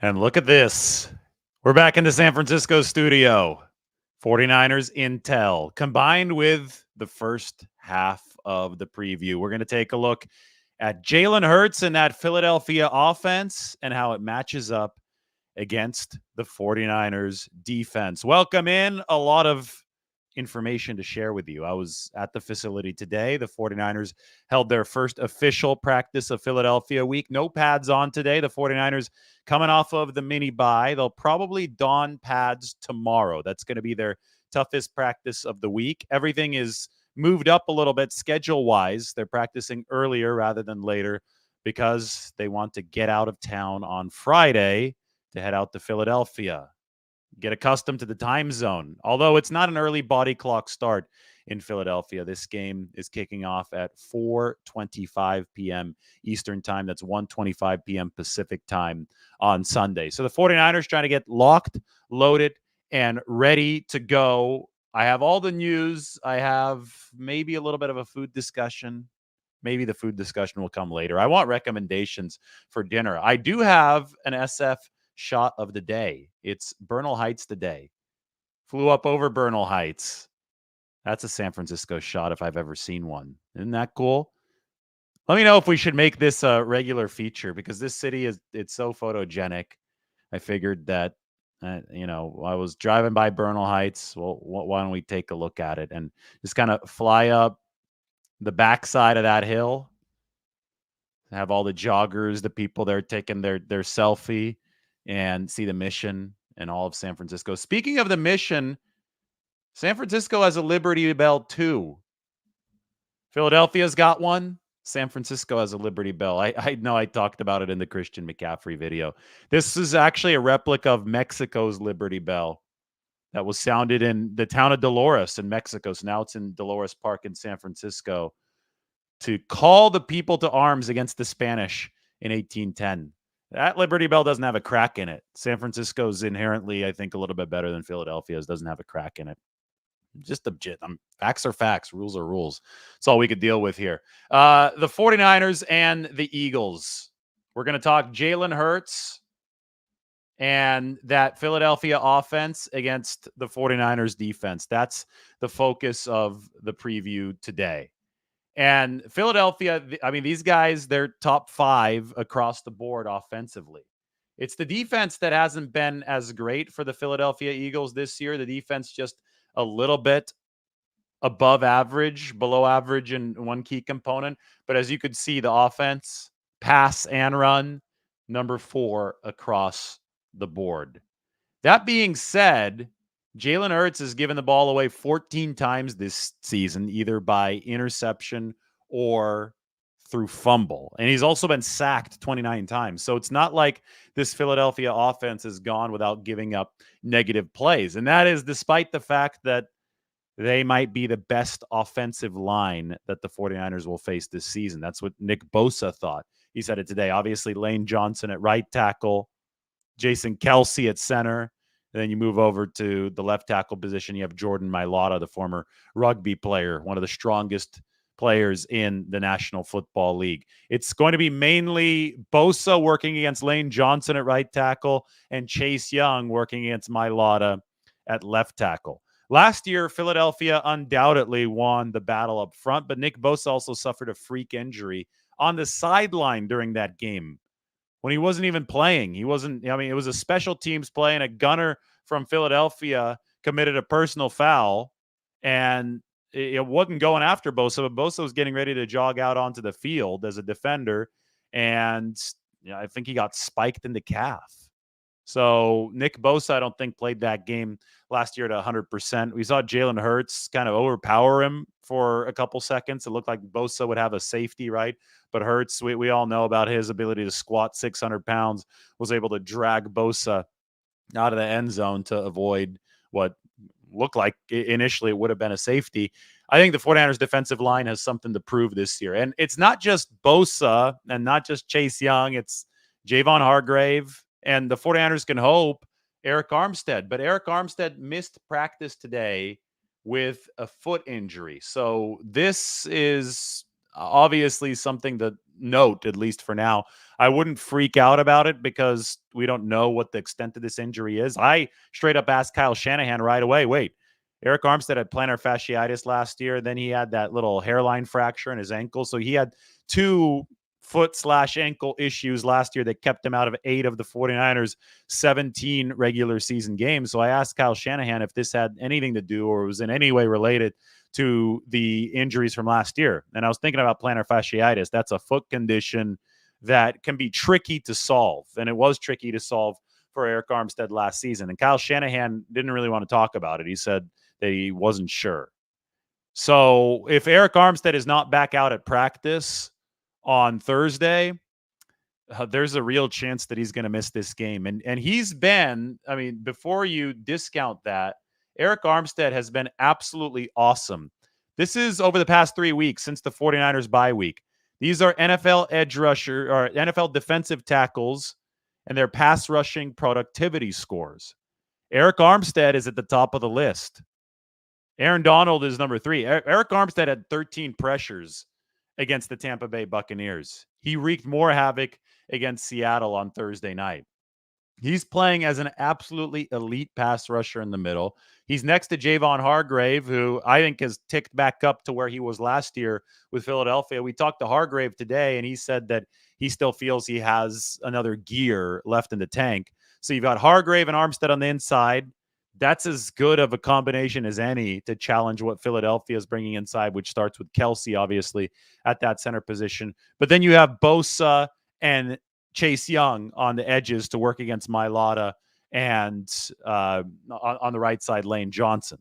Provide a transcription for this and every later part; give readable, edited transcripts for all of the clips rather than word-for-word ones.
And look at this. We're back in the San Francisco studio. 49ers Intel combined with the first half of the preview. We're going to take a look at Jalen Hurts and that Philadelphia offense and how it matches up against the 49ers defense. Welcome in. A lot of information to share with you. I was at the facility today. The 49ers held their first official practice of Philadelphia week. No pads on today. The 49ers coming off of the mini bye. They'll probably don pads tomorrow. That's going to be their toughest practice of the week. Everything is moved up a little bit schedule-wise. They're practicing earlier rather than later because they want to get out of town on Friday to head out to Philadelphia. Get accustomed to the time zone. Although it's not an early body clock start in Philadelphia. This game is kicking off at 4:25 p.m. Eastern time. That's 1:25 p.m. Pacific time on Sunday. So the 49ers trying to get locked, loaded, and ready to go. I have all the news. I have maybe a little bit of a food discussion. Maybe the food discussion will come later. I want recommendations for dinner. I do have an SF shot of the day. It's Bernal Heights today. Flew up over Bernal Heights. That's a San Francisco shot if I've ever seen one. Isn't that cool? Let me know if we should make this a regular feature because this city it's so photogenic. I figured that I was driving by Bernal Heights. Well, why don't we take a look at it and just kind of fly up the backside of that hill? Have all the joggers, the people there taking their selfie and see the Mission and all of San Francisco. Speaking of the Mission, San Francisco has a Liberty Bell too. Philadelphia's got one. San Francisco has a Liberty Bell. I know I talked about it in the Christian McCaffrey video. This is actually a replica of Mexico's Liberty Bell that was sounded in the town of Dolores in Mexico. So now it's in Dolores Park in San Francisco to call the people to arms against the Spanish in 1810. That Liberty Bell doesn't have a crack in it. San Francisco's inherently, I think, a little bit better than Philadelphia's. Doesn't have a crack in it. Just legit. Facts are facts. Rules are rules. That's all we could deal with here. The 49ers and the Eagles. We're going to talk Jalen Hurts and that Philadelphia offense against the 49ers defense. That's the focus of the preview today. And Philadelphia, I mean, these guys, they're top 5 across the board offensively. It's the defense that hasn't been as great for the Philadelphia Eagles this year. The defense just a little bit above average, below average in one key component. But as you could see, the offense, pass and run, number 4 across the board. That being said, Jalen Hurts has given the ball away 14 times this season, either by interception or through fumble. And he's also been sacked 29 times. So it's not like this Philadelphia offense has gone without giving up negative plays. And that is despite the fact that they might be the best offensive line that the 49ers will face this season. That's what Nick Bosa thought. He said it today. Obviously, Lane Johnson at right tackle, Jason Kelce at center. And then you move over to the left tackle position. You have Jordan Mailata, the former rugby player, one of the strongest players in the National Football League. It's going to be mainly Bosa working against Lane Johnson at right tackle and Chase Young working against Mailata at left tackle. Last year, Philadelphia undoubtedly won the battle up front, but Nick Bosa also suffered a freak injury on the sideline during that game when he wasn't even playing. It was a special teams play, and a gunner from Philadelphia committed a personal foul, and it wasn't going after Bosa, but Bosa was getting ready to jog out onto the field as a defender, and I think he got spiked in the calf. So Nick Bosa, I don't think, played that game last year at 100%. We saw Jalen Hurts kind of overpower him for a couple seconds. It looked like Bosa would have a safety, right? But Hurts, we all know about his ability to squat 600 pounds, was able to drag Bosa out of the end zone to avoid what looked like initially it would have been a safety. I think the 49ers defensive line has something to prove this year. And it's not just Bosa and not just Chase Young. It's Javon Hargrave. And the 49ers can hope Eric Armstead. But Eric Armstead missed practice today with a foot injury. So this is obviously something to note, at least for now. I wouldn't freak out about it because we don't know what the extent of this injury is. I straight up asked Kyle Shanahan right away, wait, Eric Armstead had plantar fasciitis last year. Then he had that little hairline fracture in his ankle. So he had 2 foot/ankle issues last year that kept him out of 8 of the 49ers' 17 regular season games. So I asked Kyle Shanahan if this had anything to do or was in any way related to the injuries from last year. And I was thinking about plantar fasciitis. That's a foot condition that can be tricky to solve. And it was tricky to solve for Eric Armstead last season. And Kyle Shanahan didn't really want to talk about it. He said that he wasn't sure. So if Eric Armstead is not back out at practice on Thursday, there's a real chance that he's going to miss this game. And he's been, I mean, before you discount that, Eric Armstead has been absolutely awesome. This is over the past 3 weeks since the 49ers bye week. These are NFL edge rusher or NFL defensive tackles and their pass rushing productivity scores. Eric Armstead is at the top of the list. Aaron Donald is number 3. Eric Armstead had 13 pressures against the Tampa Bay Buccaneers. He wreaked more havoc against Seattle on Thursday night. He's playing as an absolutely elite pass rusher in the middle. He's next to Javon Hargrave, who I think has ticked back up to where he was last year with Philadelphia. We talked to Hargrave today, and he said that he still feels he has another gear left in the tank. So you've got Hargrave and Armstead on the inside. That's as good of a combination as any to challenge what Philadelphia is bringing inside, which starts with Kelsey, obviously, at that center position. But then you have Bosa and Chase Young on the edges to work against Mailata and on the right side, Lane Johnson.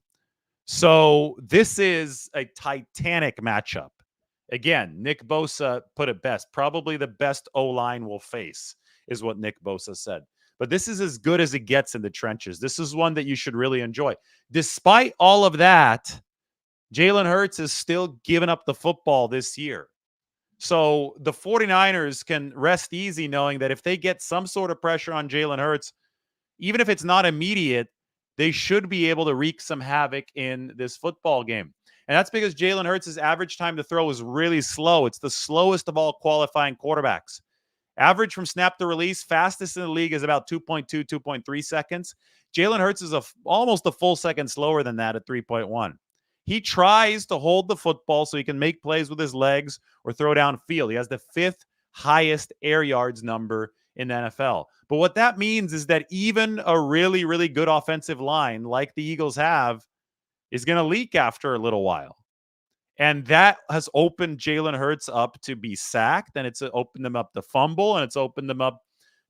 So this is a titanic matchup. Again, Nick Bosa put it best. Probably the best O-line we'll face is what Nick Bosa said. But this is as good as it gets in the trenches. This is one that you should really enjoy. Despite all of that, Jalen Hurts is still giving up the football this year. So the 49ers can rest easy knowing that if they get some sort of pressure on Jalen Hurts, even if it's not immediate, they should be able to wreak some havoc in this football game. And that's because Jalen Hurts' average time to throw is really slow. It's the slowest of all qualifying quarterbacks. Average from snap to release, fastest in the league is about 2.2, 2.3 seconds. Jalen Hurts is almost a full second slower than that at 3.1. He tries to hold the football so he can make plays with his legs or throw downfield. He has the 5th highest air yards number in the NFL. But what that means is that even a really, really good offensive line like the Eagles have is going to leak after a little while. And that has opened Jalen Hurts up to be sacked, and it's opened them up to fumble, and it's opened them up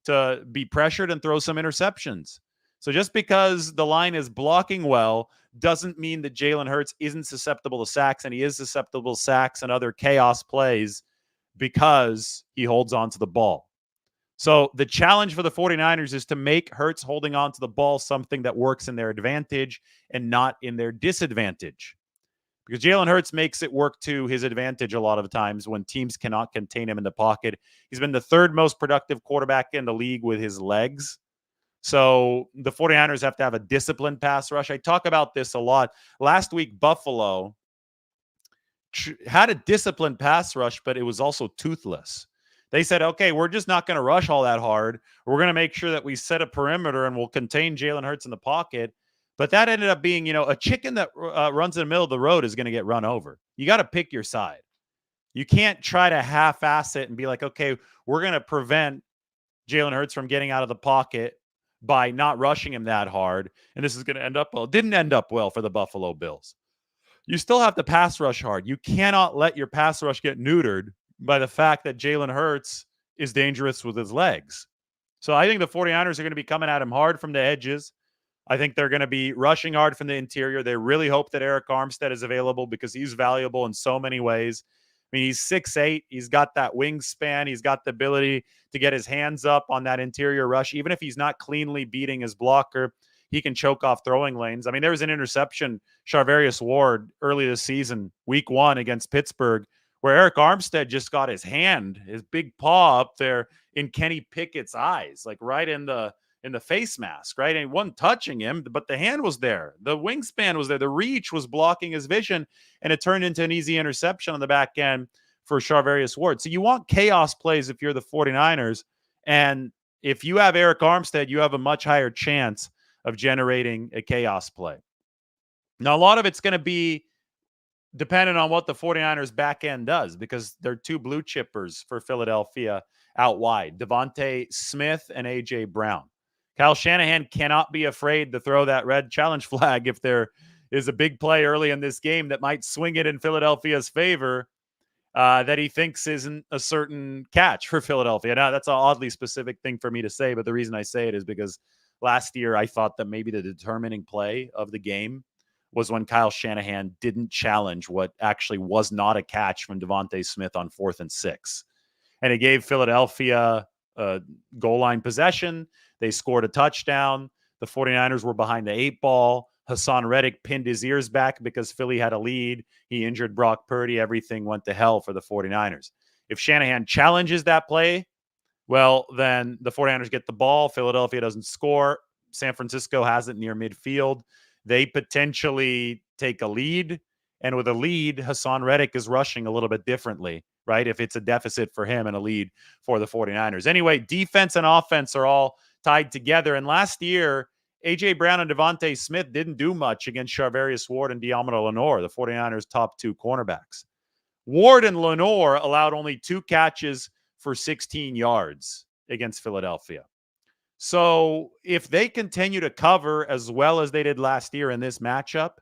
to be pressured and throw some interceptions. So just because the line is blocking well doesn't mean that Jalen Hurts isn't susceptible to sacks, and he is susceptible to sacks and other chaos plays because he holds on to the ball. So the challenge for the 49ers is to make Hurts holding on to the ball something that works in their advantage and not in their disadvantage. Because Jalen Hurts makes it work to his advantage a lot of times when teams cannot contain him in the pocket. He's been the 3rd most productive quarterback in the league with his legs. So the 49ers have to have a disciplined pass rush. I talk about this a lot. Last week, Buffalo had a disciplined pass rush, but it was also toothless. They said, okay, we're just not going to rush all that hard. We're going to make sure that we set a perimeter and we'll contain Jalen Hurts in the pocket. But that ended up being, a chicken that runs in the middle of the road is going to get run over. You got to pick your side. You can't try to half-ass it and be like, okay, we're going to prevent Jalen Hurts from getting out of the pocket by not rushing him that hard. And this is going to end up well. It didn't end up well for the Buffalo Bills. You still have to pass rush hard. You cannot let your pass rush get neutered by the fact that Jalen Hurts is dangerous with his legs. So I think the 49ers are going to be coming at him hard from the edges. I think they're going to be rushing hard from the interior. They really hope that Eric Armstead is available because he's valuable in so many ways. I mean, he's 6'8". He's got that wingspan. He's got the ability to get his hands up on that interior rush. Even if he's not cleanly beating his blocker, he can choke off throwing lanes. I mean, there was an interception, Charvarius Ward, early this season, week 1 against Pittsburgh, where Eric Armstead just got his big paw up there in Kenny Pickett's eyes, like right in the face mask, right? And he wasn't touching him, but the hand was there. The wingspan was there. The reach was blocking his vision, and it turned into an easy interception on the back end for Charvarius Ward. So you want chaos plays if you're the 49ers. And if you have Eric Armstead, you have a much higher chance of generating a chaos play. Now, a lot of it's going to be dependent on what the 49ers back end does, because they're two blue chippers for Philadelphia out wide, Devontae Smith and A.J. Brown. Kyle Shanahan cannot be afraid to throw that red challenge flag if there is a big play early in this game that might swing it in Philadelphia's favor that he thinks isn't a certain catch for Philadelphia. Now, that's an oddly specific thing for me to say, but the reason I say it is because last year I thought that maybe the determining play of the game was when Kyle Shanahan didn't challenge what actually was not a catch from Devontae Smith on 4th and 6. And it gave Philadelphia a goal line possession. They scored a touchdown. The 49ers were behind the 8 ball. Hassan Reddick pinned his ears back because Philly had a lead. He injured Brock Purdy. Everything went to hell for the 49ers. If Shanahan challenges that play, well, then the 49ers get the ball. Philadelphia doesn't score. San Francisco has it near midfield. They potentially take a lead. And with a lead, Hassan Reddick is rushing a little bit differently, right? If it's a deficit for him and a lead for the 49ers. Anyway, defense and offense are all tied together. And last year, A.J. Brown and Devontae Smith didn't do much against Charvarius Ward and Deommodore Lenoir, the 49ers' top 2 cornerbacks. Ward and Lenoir allowed only 2 catches for 16 yards against Philadelphia. So if they continue to cover as well as they did last year in this matchup,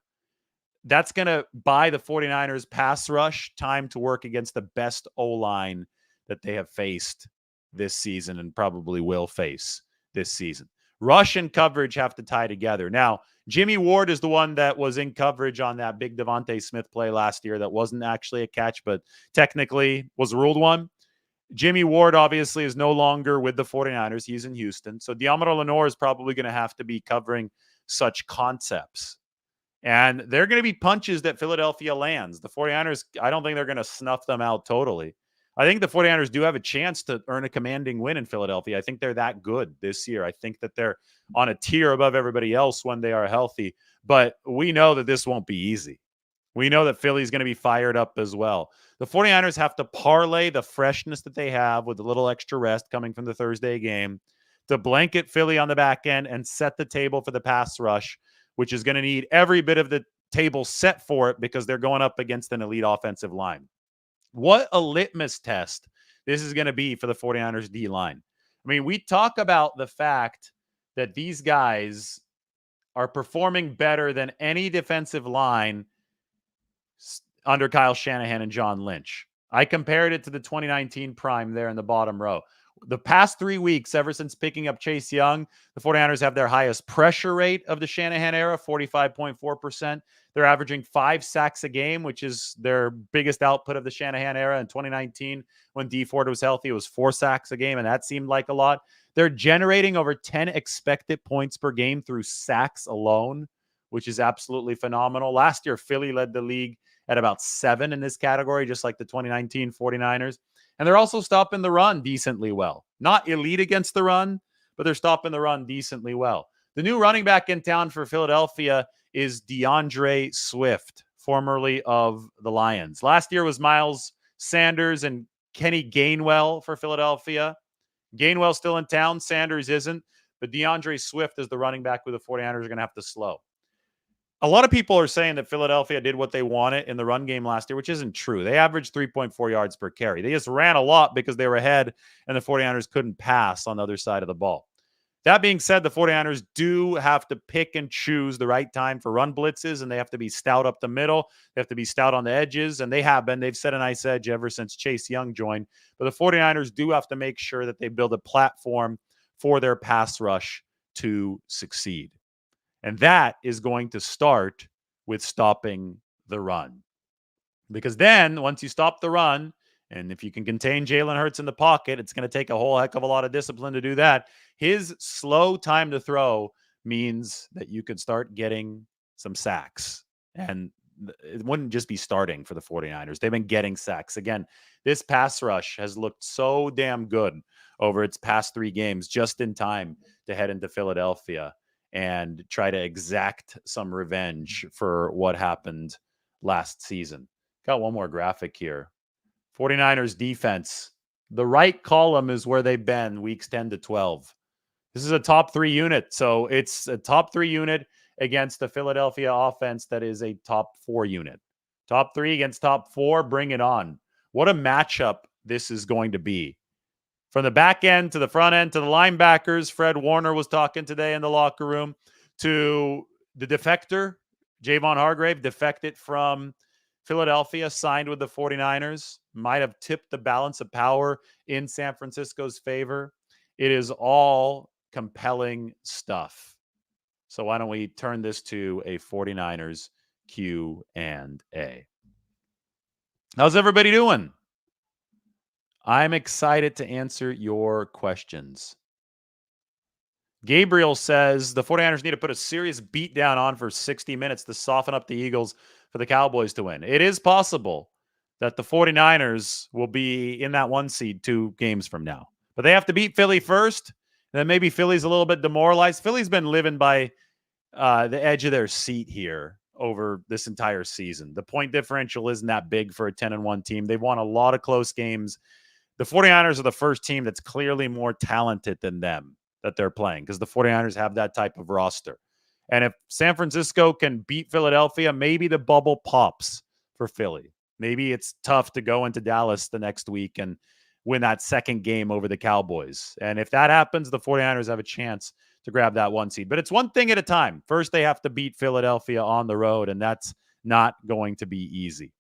that's going to buy the 49ers pass rush time to work against the best O-line that they have faced this season and probably will face this season. Rush and coverage have to tie together. Now, Jimmy Ward is the one that was in coverage on that big Devontae Smith play last year that wasn't actually a catch, but technically was ruled one. Jimmy Ward obviously is no longer with the 49ers. He's in Houston. So Deommodore Lenoir is probably going to have to be covering such concepts. And they're going to be punches that Philadelphia lands. The 49ers, I don't think they're going to snuff them out totally. I think the 49ers do have a chance to earn a commanding win in Philadelphia. I think they're that good this year. I think that they're on a tier above everybody else when they are healthy. But we know that this won't be easy. We know that Philly's going to be fired up as well. The 49ers have to parlay the freshness that they have with a little extra rest coming from the Thursday game to blanket Philly on the back end and set the table for the pass rush, which is going to need every bit of the table set for it because they're going up against an elite offensive line. What a litmus test this is going to be for the 49ers D-line. I mean, we talk about the fact that these guys are performing better than any defensive line under Kyle Shanahan and John Lynch. I compared it to the 2019 prime there in the bottom row. The past 3 weeks, ever since picking up Chase Young, the 49ers have their highest pressure rate of the Shanahan era, 45.4%. They're averaging 5 sacks a game, which is their biggest output of the Shanahan era. In 2019, when Dee Ford was healthy, it was 4 sacks a game, and that seemed like a lot. They're generating over 10 expected points per game through sacks alone, which is absolutely phenomenal. Last year, Philly led the league at about 7 in this category, just like the 2019 49ers. And they're also stopping the run decently well. Not elite against the run, but they're stopping the run decently well. The new running back in town for Philadelphia is DeAndre Swift, formerly of the Lions. Last year was Miles Sanders and Kenny Gainwell for Philadelphia. Gainwell's still in town. Sanders isn't. But DeAndre Swift is the running back who the 49ers are going to have to slow. A lot of people are saying that Philadelphia did what they wanted in the run game last year, which isn't true. They averaged 3.4 yards per carry. They just ran a lot because they were ahead and the 49ers couldn't pass on the other side of the ball. That being said, the 49ers do have to pick and choose the right time for run blitzes, and they have to be stout up the middle. They have to be stout on the edges, and they have been. They've set a nice edge ever since Chase Young joined. But the 49ers do have to make sure that they build a platform for their pass rush to succeed. And that is going to start with stopping the run. Because then, once you stop the run, and if you can contain Jalen Hurts in the pocket, it's going to take a whole heck of a lot of discipline to do that. His slow time to throw means that you could start getting some sacks. And it wouldn't just be starting for the 49ers. They've been getting sacks. Again, this pass rush has looked so damn good over its past 3 games, just in time to head into Philadelphia and try to exact some revenge for what happened last season. Got one more graphic here 49ers defense. The right column is where they've been weeks 10 to 12. This is a top 3 unit. So it's a top 3 unit against the Philadelphia offense that is a top 4 unit. Top 3 against top 4, bring it on. What a matchup this is going to be. From the back end to the front end to the linebackers, Fred Warner was talking today in the locker room, to the defector, Javon Hargrave, defected from Philadelphia, signed with the 49ers, might have tipped the balance of power in San Francisco's favor. It is all compelling stuff. So why don't we turn this to a 49ers Q&A. How's everybody doing? I'm excited to answer your questions. Gabriel says the 49ers need to put a serious beat down on for 60 minutes to soften up the Eagles for the Cowboys to win. It is possible that the 49ers will be in that 1 seed 2 games from now. But they have to beat Philly first. And then maybe Philly's a little bit demoralized. Philly's been living by the edge of their seat here over this entire season. The point differential isn't that big for a 10-1 team. They've won a lot of close games. The 49ers are the first team that's clearly more talented than them that they're playing, because the 49ers have that type of roster. And if San Francisco can beat Philadelphia, maybe the bubble pops for Philly. Maybe it's tough to go into Dallas the next week and win that second game over the Cowboys. And if that happens, the 49ers have a chance to grab that 1 seed. But it's one thing at a time. First, they have to beat Philadelphia on the road, and that's not going to be easy.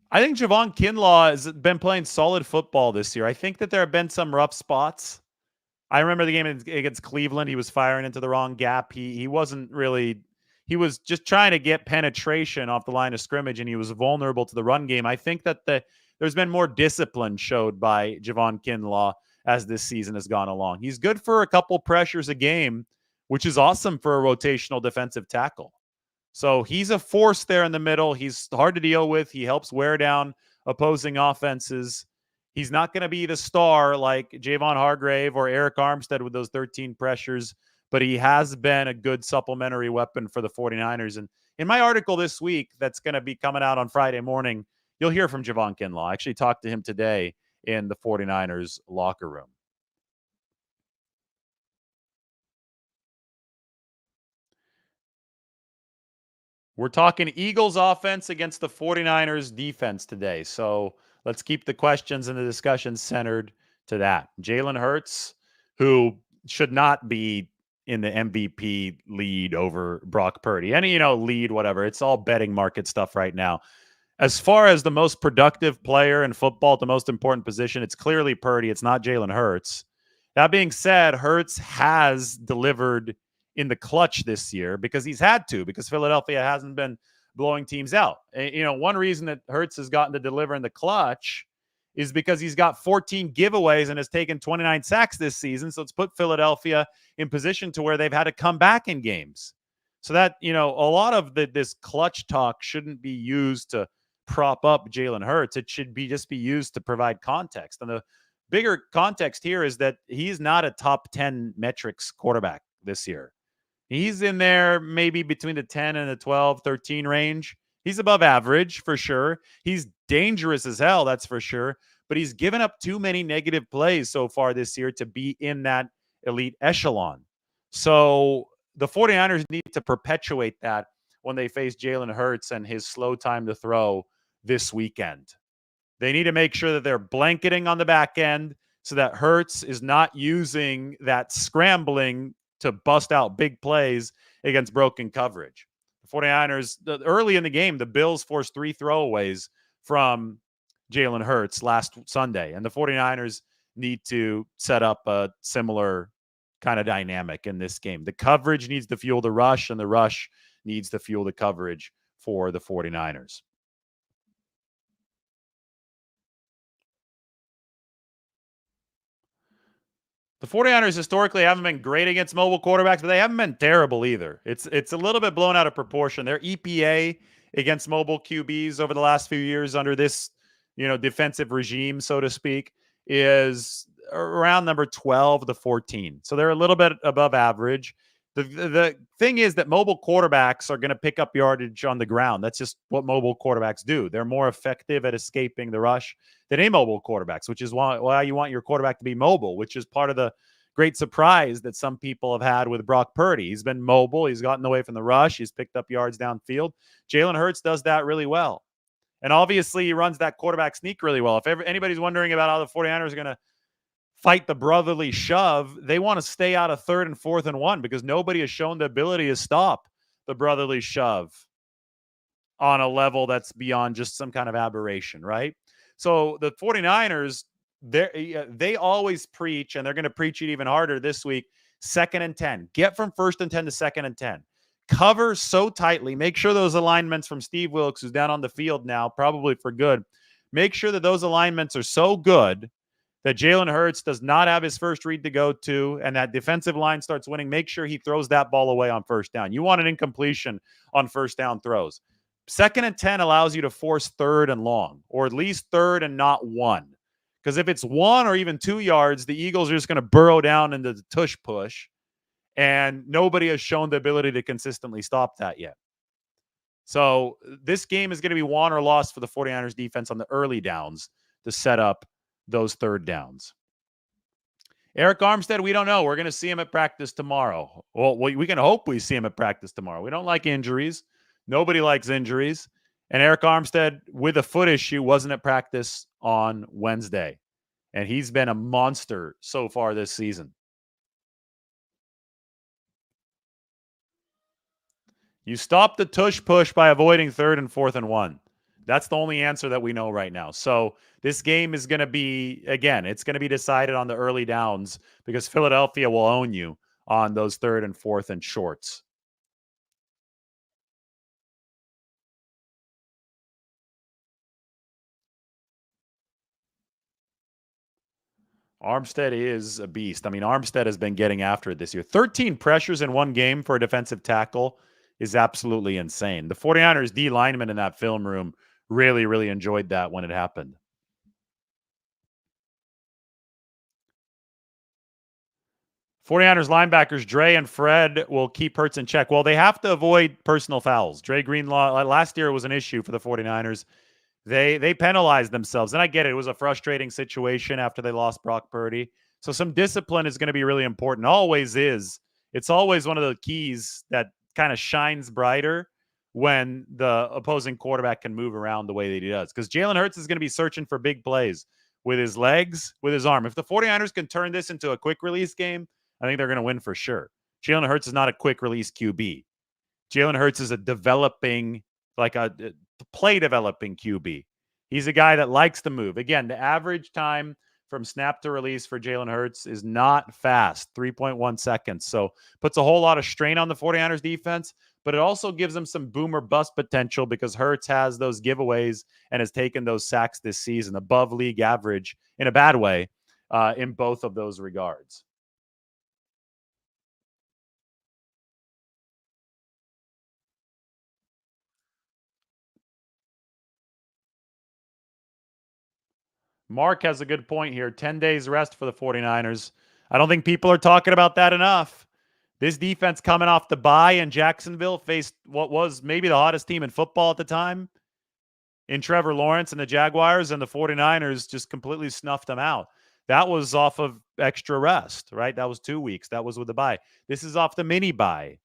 I think Javon Kinlaw has been playing solid football this year. I think that there have been some rough spots. I remember the game against Cleveland. He was firing into the wrong gap. He wasn't really – he was just trying to get penetration off the line of scrimmage, and he was vulnerable to the run game. I think that there's been more discipline showed by Javon Kinlaw as this season has gone along. He's good for a couple pressures a game, which is awesome for a rotational defensive tackle. So he's a force there in the middle. He's hard to deal with. He helps wear down opposing offenses. He's not going to be the star like Javon Hargrave or Eric Armstead with those 13 pressures, but he has been a good supplementary weapon for the 49ers. And in my article this week that's going to be coming out on Friday morning, you'll hear from Javon Kinlaw. I actually talked to him today in the 49ers locker room. We're talking Eagles offense against the 49ers defense today. So let's keep the questions and the discussion centered to that. Jalen Hurts, who should not be in the MVP lead over Brock Purdy. Any, lead, whatever. It's all betting market stuff right now. As far as the most productive player in football, the most important position, it's clearly Purdy. It's not Jalen Hurts. That being said, Hurts has delivered in the clutch this year because he's had to, because Philadelphia hasn't been blowing teams out. One reason that Hurts has gotten to deliver in the clutch is because he's got 14 giveaways and has taken 29 sacks this season. So it's put Philadelphia in position to where they've had to come back in games. So that, a lot of this clutch talk shouldn't be used to prop up Jalen Hurts. It should just be used to provide context. And the bigger context here is that he's not a top 10 metrics quarterback this year. He's in there maybe between the 10 and the 12, 13 range. He's above average for sure. He's dangerous as hell, that's for sure. But he's given up too many negative plays so far this year to be in that elite echelon. So the 49ers need to perpetuate that when they face Jalen Hurts and his slow time to throw this weekend. They need to make sure that they're blanketing on the back end so that Hurts is not using that scrambling to bust out big plays against broken coverage. The 49ers, early in the game, the Bills forced 3 throwaways from Jalen Hurts last Sunday, and the 49ers need to set up a similar kind of dynamic in this game. The coverage needs to fuel the rush, and the rush needs to fuel the coverage for the 49ers. The 49ers historically haven't been great against mobile quarterbacks, but they haven't been terrible either. It's a little bit blown out of proportion. Their EPA against mobile QBs over the last few years under this, defensive regime, so to speak, is around number 12 to 14. So they're a little bit above average. The thing is that mobile quarterbacks are going to pick up yardage on the ground. That's just what mobile quarterbacks do. They're more effective at escaping the rush than immobile quarterbacks, which is why you want your quarterback to be mobile, which is part of the great surprise that some people have had with Brock Purdy. He's been mobile. He's gotten away from the rush. He's picked up yards downfield. Jalen Hurts does that really well. And obviously, he runs that quarterback sneak really well. If anybody's wondering about how the 49ers are going to fight the brotherly shove, they want to stay out of 3rd and 4th and 1 because nobody has shown the ability to stop the brotherly shove on a level that's beyond just some kind of aberration, right? So the 49ers, they always preach, and they're going to preach it even harder this week, 2nd and 10. Get from 1st and 10 to 2nd and 10. Cover so tightly. Make sure those alignments from Steve Wilkes, who's down on the field now, probably for good. Make sure that those alignments are so good that Jalen Hurts does not have his first read to go to, and that defensive line starts winning. Make sure he throws that ball away on 1st down. You want an incompletion on 1st down throws. 2nd and 10 allows you to force 3rd and long, or at least 3rd and not 1. Because if it's 1 or even 2 yards, the Eagles are just going to burrow down into the tush push, and nobody has shown the ability to consistently stop that yet. So this game is going to be won or lost for the 49ers defense on the early downs to set up those 3rd downs. Eric Armstead, we don't know. We're going to see him at practice tomorrow. Well, we can hope we see him at practice tomorrow. We don't like injuries. Nobody likes injuries. And Eric Armstead, with a foot issue, wasn't at practice on Wednesday. And he's been a monster so far this season. You stop the tush push by avoiding 3rd and 4th and 1. That's the only answer that we know right now. So this game is going to be, again, it's going to be decided on the early downs because Philadelphia will own you on those 3rd and 4th and shorts. Armstead is a beast. I mean, Armstead has been getting after it this year. 13 pressures in one game for a defensive tackle is absolutely insane. The 49ers D lineman in that film room really, really enjoyed that when it happened. 49ers linebackers Dre and Fred will keep Hurts in check. Well, they have to avoid personal fouls. Dre Greenlaw, last year was an issue for the 49ers. They penalized themselves. And I get it. It was a frustrating situation after they lost Brock Purdy. So some discipline is going to be really important. Always is. It's always one of the keys that kind of shines brighter when the opposing quarterback can move around the way that he does. Because Jalen Hurts is going to be searching for big plays with his legs, with his arm. If the 49ers can turn this into a quick release game, I think they're going to win for sure. Jalen Hurts is not a quick release QB. Jalen Hurts is a developing, like a play developing QB. He's a guy that likes to move. Again, the average time from snap to release for Jalen Hurts is not fast, 3.1 seconds. So puts a whole lot of strain on the 49ers defense, but it also gives them some boom or bust potential because Hurts has those giveaways and has taken those sacks this season above league average in a bad way in both of those regards. Mark has a good point here. 10 days rest for the 49ers. I don't think people are talking about that enough. This defense coming off the bye in Jacksonville faced what was maybe the hottest team in football at the time in Trevor Lawrence and the Jaguars, and the 49ers just completely snuffed them out. That was off of extra rest, right? That was 2 weeks. That was with the bye. This is off the mini bye.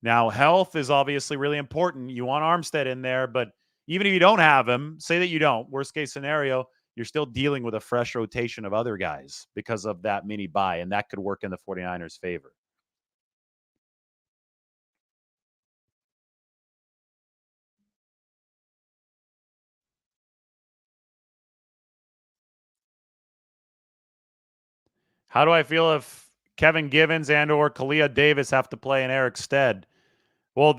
Now, health is obviously really important. You want Armstead in there, but even if you don't have him, say that you don't, worst case scenario, you're still dealing with a fresh rotation of other guys because of that mini bye, and that could work in the 49ers' favor. How do I feel if Kevin Givens and or Kalia Davis have to play in Eric's stead? Well,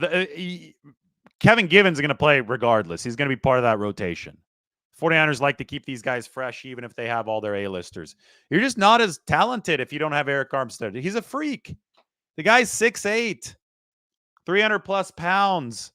Kevin Givens is going to play regardless. He's going to be part of that rotation. 49ers like to keep these guys fresh even if they have all their A-listers. You're just not as talented if you don't have Eric Armstead. He's a freak. The guy's 6'8", 300 plus pounds,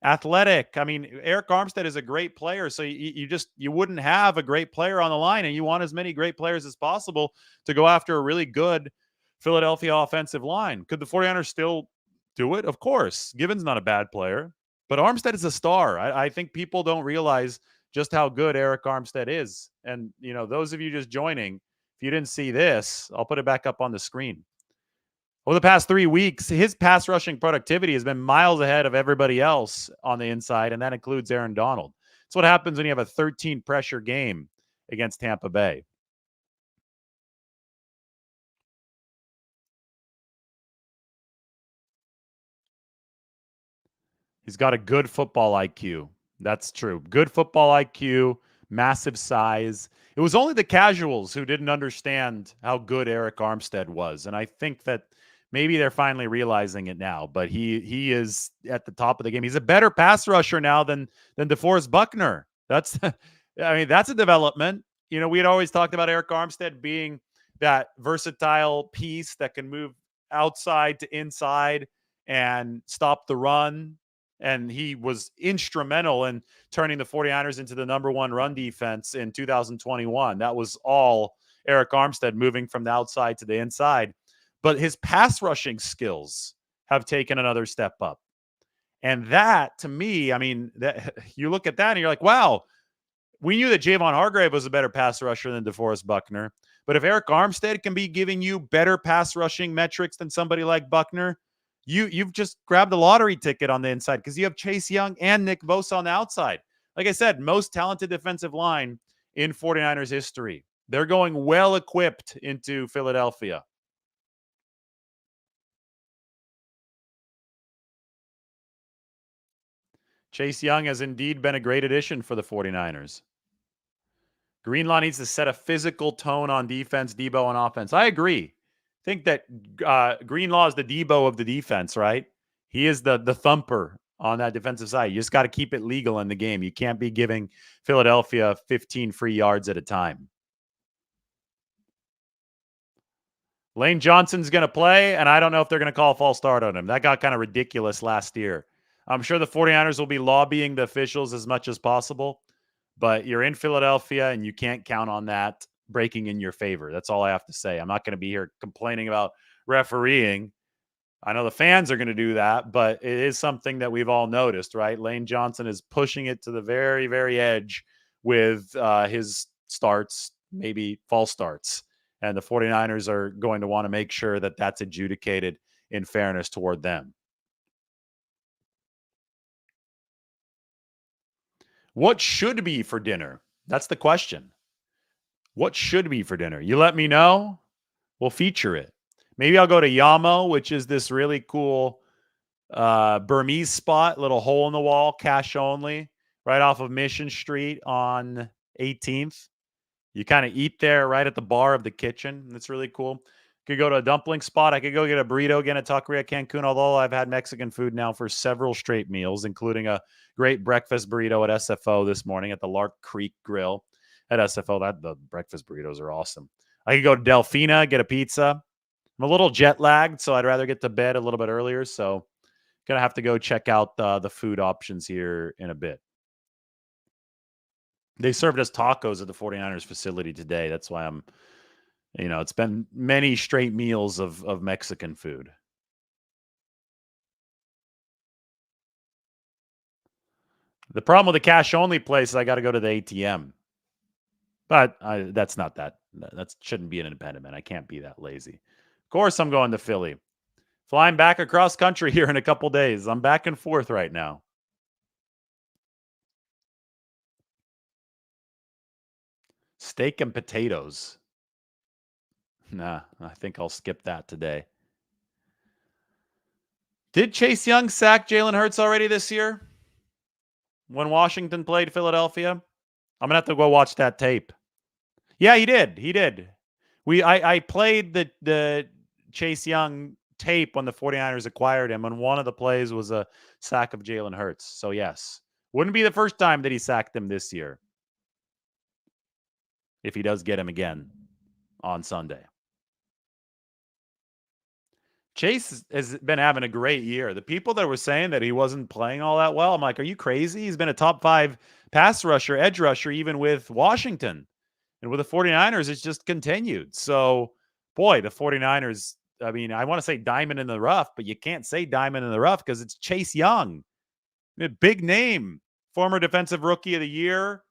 athletic. I mean, Eric Armstead is a great player, so you wouldn't have a great player on the line, and you want as many great players as possible to go after a really good Philadelphia offensive line. Could the 49ers still do it? Of course. Given's not a bad player, but Armstead is a star. I think people don't realize just how good Eric Armstead is. And, those of you just joining, if you didn't see this, I'll put it back up on the screen. Over the past 3 weeks, his pass rushing productivity has been miles ahead of everybody else on the inside, and that includes Aaron Donald. It's what happens when you have a 13 pressure game against Tampa Bay. He's got a good football IQ. That's true. Good football IQ, massive size. It was only the casuals who didn't understand how good Eric Armstead was, and I think that maybe they're finally realizing it now. But he is at the top of the game. He's a better pass rusher now than DeForest Buckner. That's that's a development. We had always talked about Eric Armstead being that versatile piece that can move outside to inside and stop the run, and he was instrumental in turning the 49ers into the number one run defense in 2021. That was all Eric Armstead, moving from the outside to the inside. But his pass rushing skills have taken another step up. And that, to me, that you look at that and you're like, wow, we knew that Javon Hargrave was a better pass rusher than DeForest Buckner. But if Eric Armstead can be giving you better pass rushing metrics than somebody like Buckner, you've just grabbed a lottery ticket on the inside, because you have Chase Young and Nick Bosa on the outside. Like I said, most talented defensive line in 49ers history. They're going well equipped into Philadelphia. Chase Young has indeed been a great addition for the 49ers. Greenlaw needs to set a physical tone on defense, Debo on offense. I agree. I think that Greenlaw is the Debo of the defense, right? He is the thumper on that defensive side. You just got to keep it legal in the game. You can't be giving Philadelphia 15 free yards at a time. Lane Johnson's going to play, and I don't know if they're going to call a false start on him. That got kind of ridiculous last year. I'm sure the 49ers will be lobbying the officials as much as possible, but you're in Philadelphia, and you can't count on that breaking in your favor. That's all I have to say. I'm not going to be here complaining about refereeing. I know the fans are going to do that, but it is something that we've all noticed, right? Lane Johnson is pushing it to the very, very edge with his starts, maybe false starts. And the 49ers are going to want to make sure that that's adjudicated in fairness toward them. What should be for dinner? That's the question. What should be for dinner? You let me know. We'll feature it. Maybe I'll go to Yamo, which is this really cool Burmese spot, little hole in the wall, cash only, right off of Mission Street on 18th. You kind of eat there right at the bar of the kitchen. That's really cool. Could go to a dumpling spot. I could go get a burrito again at Taqueria Cancun, although I've had Mexican food now for several straight meals, including a great breakfast burrito at SFO this morning at the Lark Creek Grill at SFO. The breakfast burritos are awesome. I could go to Delfina, get a pizza. I'm a little jet lagged, so I'd rather get to bed a little bit earlier. So going to have to go check out the food options here in a bit. They served us tacos at the 49ers facility today. That's why I'm, it's been many straight meals of Mexican food. The problem with the cash only place is I got to go to the ATM. But that's not that. That shouldn't be an impediment. I can't be that lazy. Of course, I'm going to Philly. Flying back across country here in a couple days. I'm back and forth right now. Steak and potatoes. Nah, I think I'll skip that today. Did Chase Young sack Jalen Hurts already this year when Washington played Philadelphia? I'm going to have to go watch that tape. Yeah, he did. He did. I played the Chase Young tape when the 49ers acquired him, and one of the plays was a sack of Jalen Hurts. So, yes. Wouldn't be the first time that he sacked him this year, if he does get him again on Sunday. Chase has been having a great year. The people that were saying that he wasn't playing all that well, I'm like, are you crazy? He's been a top 5 pass rusher, edge rusher, even with Washington. And with the 49ers, it's just continued. So, boy, the 49ers I mean, I want to say diamond in the rough, but you can't say diamond in the rough because it's Chase Young. A big name, former defensive rookie of the year,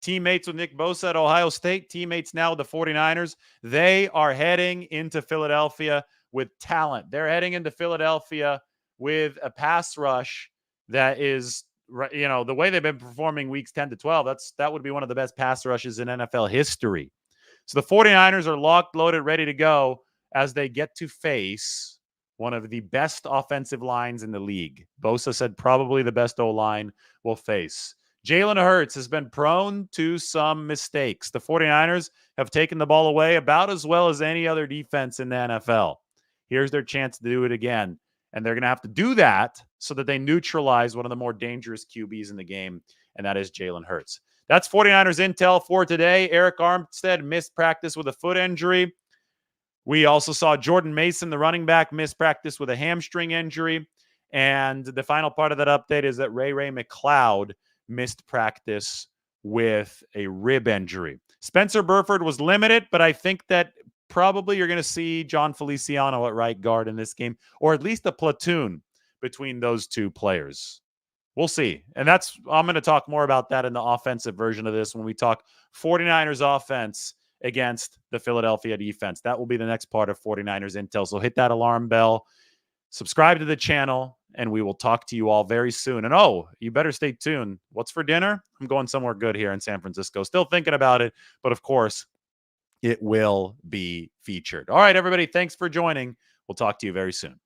teammates with Nick Bosa at Ohio State, teammates now with the 49ers. They are heading into Philadelphia with talent. They're heading into Philadelphia with a pass rush that is, the way they've been performing weeks 10 to 12, that would be one of the best pass rushes in NFL history. So the 49ers are locked, loaded, ready to go as they get to face one of the best offensive lines in the league. Bosa said probably the best O-line we'll face. Jalen Hurts has been prone to some mistakes. The 49ers have taken the ball away about as well as any other defense in the NFL. Here's their chance to do it again. And they're going to have to do that so that they neutralize one of the more dangerous QBs in the game, and that is Jalen Hurts. That's 49ers intel for today. Eric Armstead missed practice with a foot injury. We also saw Jordan Mason, the running back, miss practice with a hamstring injury. And the final part of that update is that Ray McLeod missed practice with a rib injury. Spencer Burford was limited, but I think that probably you're going to see John Feliciano at right guard in this game, or at least a platoon between those two players. We'll see. And I'm going to talk more about that in the offensive version of this when we talk 49ers offense against the Philadelphia defense. That will be the next part of 49ers Intel. So hit that alarm bell, subscribe to the channel, and we will talk to you all very soon. And you better stay tuned. What's for dinner? I'm going somewhere good here in San Francisco. Still thinking about it, but of course, it will be featured. All right, everybody, thanks for joining. We'll talk to you very soon.